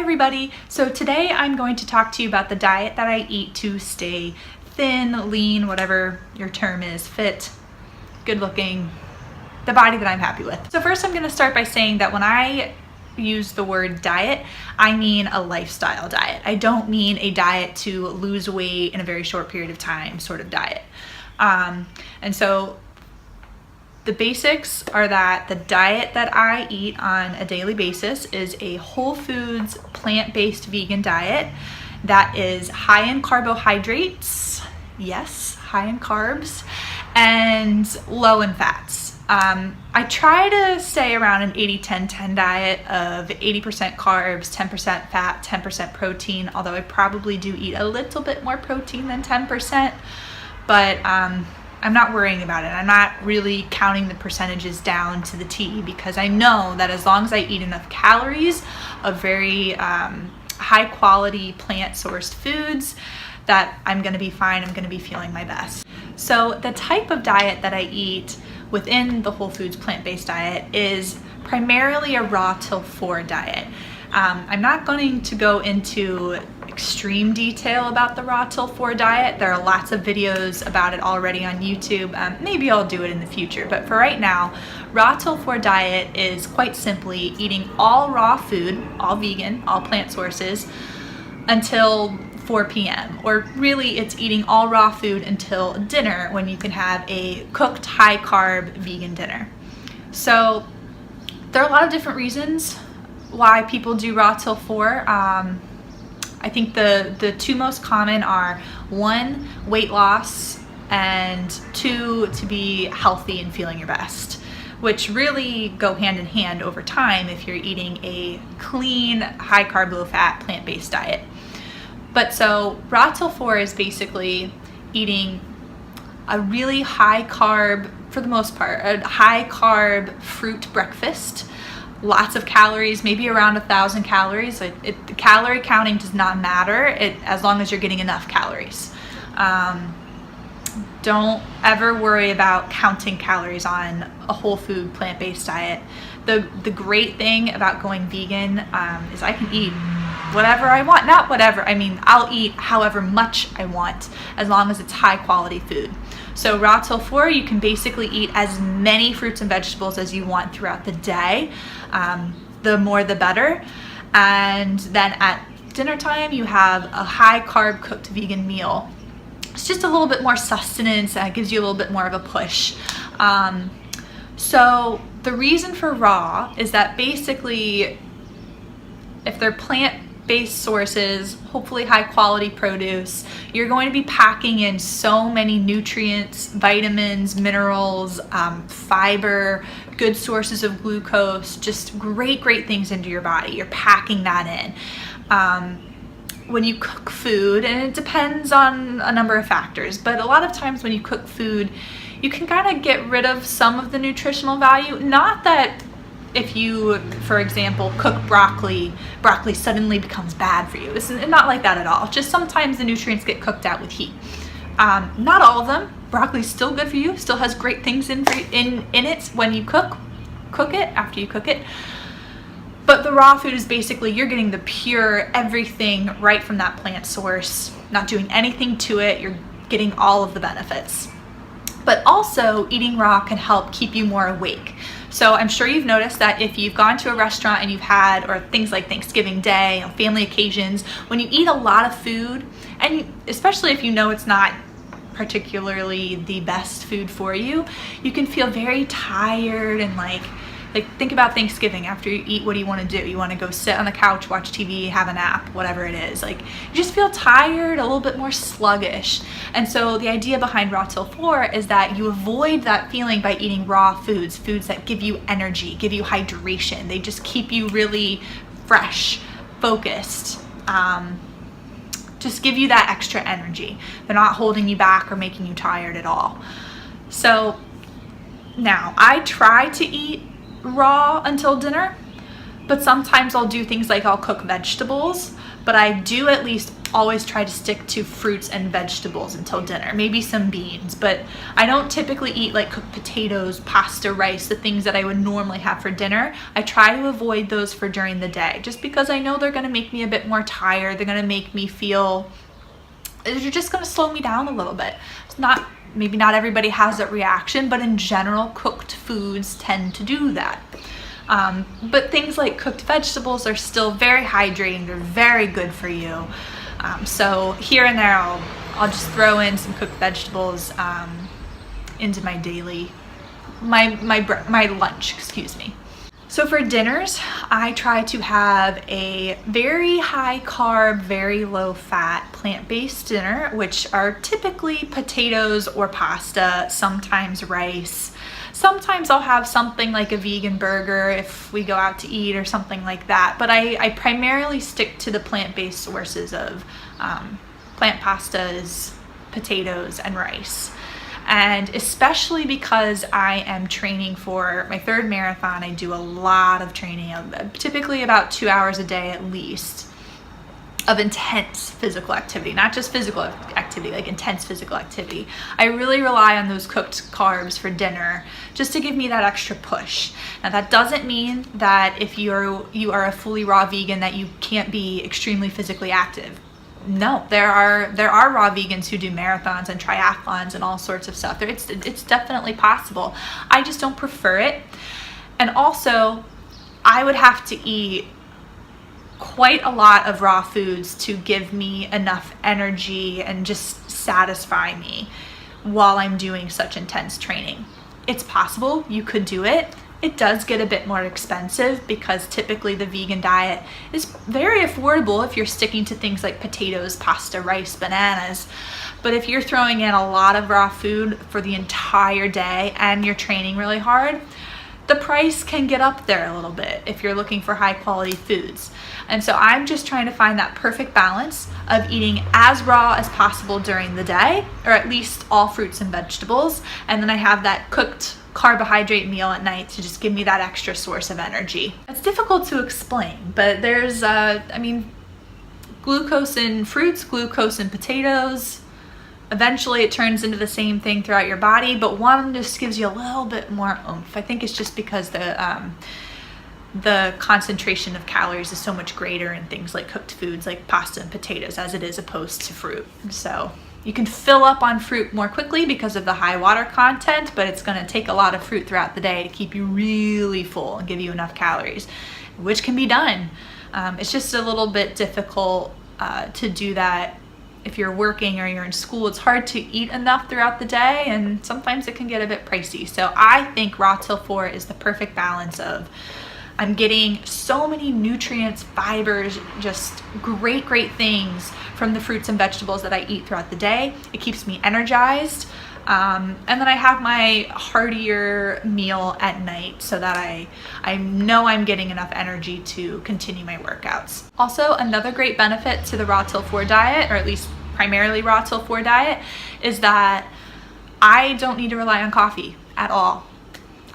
everybody. So today I'm going to talk to you about the diet that I eat to stay thin, lean, whatever your term is, fit, good looking, the body that I'm happy with. So first I'm going to start by saying that when I use the word diet, I mean a lifestyle diet. I don't mean a diet to lose weight in a very short period of time sort of diet. And so the basics are that the diet that I eat on a daily basis is a whole foods, plant-based vegan diet that is high in carbohydrates, yes, high in carbs, and low in fats. I try to stay around an 80-10-10 diet of 80% carbs, 10% fat, 10% protein, although I probably do eat a little bit more protein than 10%, but I'm not worrying about it. I'm not really counting the percentages down to the T because I know that as long as I eat enough calories of very high quality plant sourced foods, that I'm gonna be fine, I'm gonna be feeling my best. So the type of diet that I eat within the whole foods plant-based diet is primarily a raw till 4 diet. I'm not going to go into extreme detail about the raw till 4 diet. There are lots of videos about it already on YouTube. Maybe I'll do it in the future, but for right now, raw till 4 diet is quite simply eating all raw food, all vegan, all plant sources, until 4 p.m. Or really it's eating all raw food until dinner when you can have a cooked high carb vegan dinner. So there are a lot of different reasons why people do raw till 4. I think the two most common are 1, weight loss, and 2, to be healthy and feeling your best, which really go hand in hand over time if you're eating a clean, high carb, low fat, plant-based diet. But so raw till 4 is basically eating a really high carb, for the most part, a high carb fruit breakfast. Lots of calories, maybe around 1,000 calories. The calorie counting does not matter as long as you're getting enough calories. Don't ever worry about counting calories on a whole food plant-based diet. The great thing about going vegan is I can eat whatever I want. Not whatever, I mean I'll eat however much I want as long as it's high quality food. So raw till 4, you can basically eat as many fruits and vegetables as you want throughout the day. The more the better. And then at dinner time, you have a high carb cooked vegan meal. It's just a little bit more sustenance and it gives you a little bit more of a push. So the reason for raw is that basically if they're plant-based sources, hopefully high quality produce, you're going to be packing in so many nutrients, vitamins, minerals, fiber, good sources of glucose, just great things into your body. You're packing that in. When you cook food, and it depends on a number of factors, but a lot of times when you cook food, you can kind of get rid of some of the nutritional value. Not that if you, for example, cook broccoli suddenly becomes bad for you. It's not like that at all. Just sometimes the nutrients get cooked out with heat. Not all of them. Broccoli's still good for you, still has great things in it when you cook it, after you cook it. But the raw food is basically you're getting the pure everything right from that plant source, not doing anything to it. You're getting all of the benefits. But also eating raw can help keep you more awake. So I'm sure you've noticed that if you've gone to a restaurant and you've had, or things like Thanksgiving Day, family occasions, when you eat a lot of food, and especially if you know it's not particularly the best food for you, you can feel very tired and like think about Thanksgiving. After you eat, what do you want to do? You want to go sit on the couch, watch TV, have a nap, whatever it is. You just feel tired, a little bit more sluggish. And so the idea behind raw till 4 is that you avoid that feeling by eating raw foods that give you energy, give you hydration. They just keep you really fresh, focused, just give you that extra energy. They're not holding you back or making you tired at all. So now I try to eat raw until dinner, But sometimes I'll do things like I'll cook vegetables, but I do at least always try to stick to fruits and vegetables until dinner, maybe some beans, but I don't typically eat like cooked potatoes, pasta, rice, the things that I would normally have for dinner. I try to avoid those for during the day, just because I know they're gonna make me a bit more tired. They're gonna make me feel, they're just gonna slow me down a little bit. It's not, maybe not everybody has that reaction, but in general, cooked foods tend to do that. But things like cooked vegetables are still very hydrating. They're very good for you. So here and there, I'll just throw in some cooked vegetables into my daily, my lunch, excuse me. So for dinners, I try to have a very high carb, very low fat, plant-based dinner, which are typically potatoes or pasta, sometimes rice. Sometimes I'll have something like a vegan burger if we go out to eat or something like that. But I primarily stick to the plant-based sources of plant pastas, potatoes, and rice. And especially because I am training for my 3rd marathon, I do a lot of training, typically about 2 hours a day at least, of intense physical activity, not just physical activity, like intense physical activity. I really rely on those cooked carbs for dinner just to give me that extra push. Now that doesn't mean that if you are a fully raw vegan that you can't be extremely physically active. No, there are raw vegans who do marathons and triathlons and all sorts of stuff. It's definitely possible. I just don't prefer it. And also, I would have to eat quite a lot of raw foods to give me enough energy and just satisfy me while I'm doing such intense training. It's possible, you could do it. It does get a bit more expensive because typically the vegan diet is very affordable if you're sticking to things like potatoes, pasta, rice, bananas. But if you're throwing in a lot of raw food for the entire day and you're training really hard, the price can get up there a little bit if you're looking for high quality foods. And so I'm just trying to find that perfect balance of eating as raw as possible during the day, or at least all fruits and vegetables. And then I have that cooked carbohydrate meal at night to just give me that extra source of energy. It's difficult to explain, but there's, glucose in fruits, glucose in potatoes. Eventually it turns into the same thing throughout your body, but one just gives you a little bit more oomph. I think it's just because the concentration of calories is so much greater in things like cooked foods like pasta and potatoes as it is opposed to fruit. So you can fill up on fruit more quickly because of the high water content, but it's going to take a lot of fruit throughout the day to keep you really full and give you enough calories, which can be done. It's just a little bit difficult to do that if you're working or you're in school. It's hard to eat enough throughout the day, and sometimes it can get a bit pricey. So I think Raw Till 4 is the perfect balance of I'm getting so many nutrients, fibers, just great things from the fruits and vegetables that I eat throughout the day. It keeps me energized. And then I have my heartier meal at night so that I know I'm getting enough energy to continue my workouts. Also, another great benefit to the Raw Till 4 diet, or at least primarily Raw Till 4 diet, is that I don't need to rely on coffee at all.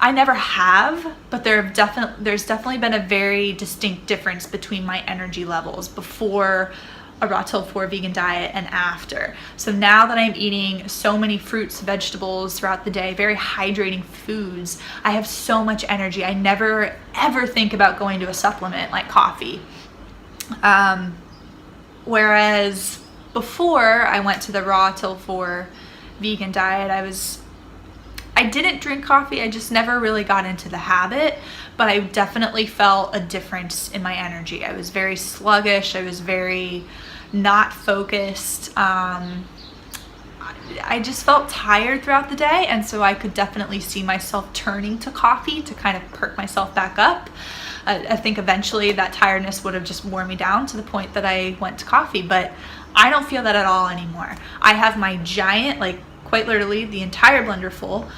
I never have, but there's definitely been a very distinct difference between my energy levels before a Raw Till 4 vegan diet and after. So now that I'm eating so many fruits, vegetables throughout the day, very hydrating foods, I have so much energy. I never ever think about going to a supplement like coffee. Whereas before I went to the Raw Till 4 vegan diet, I didn't drink coffee. I just never really got into the habit, but I definitely felt a difference in my energy. I was very sluggish. I was very not focused. I just felt tired throughout the day, and so I could definitely see myself turning to coffee to kind of perk myself back up. I think eventually that tiredness would have just worn me down to the point that I went to coffee, but I don't feel that at all anymore. I have my giant, like quite literally the entire blender full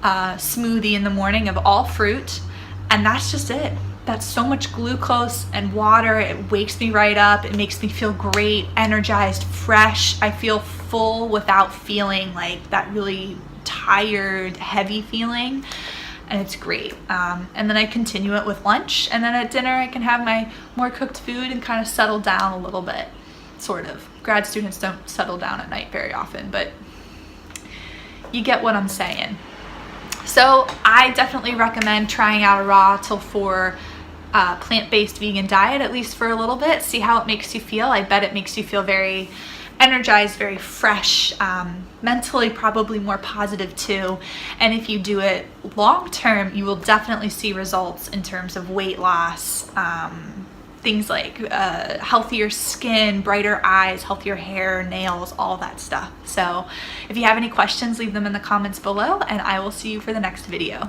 smoothie in the morning of all fruit, and that's just it. That's so much glucose and water. It wakes me right up. It makes me feel great, energized, fresh. I feel full without feeling like that really tired, heavy feeling. and it's great. And then I continue it with lunch, and then at dinner I can have my more cooked food and kind of settle down a little bit, sort of. Grad students don't settle down at night very often, but you get what I'm saying. So I definitely recommend trying out a raw till 4 plant-based vegan diet, at least for a little bit. See how it makes you feel. I bet it makes you feel very energized, very fresh, mentally probably more positive too. And if you do it long term, you will definitely see results in terms of weight loss, things like healthier skin, brighter eyes, healthier hair, nails, all that stuff. So if you have any questions, leave them in the comments below, and I will see you for the next video.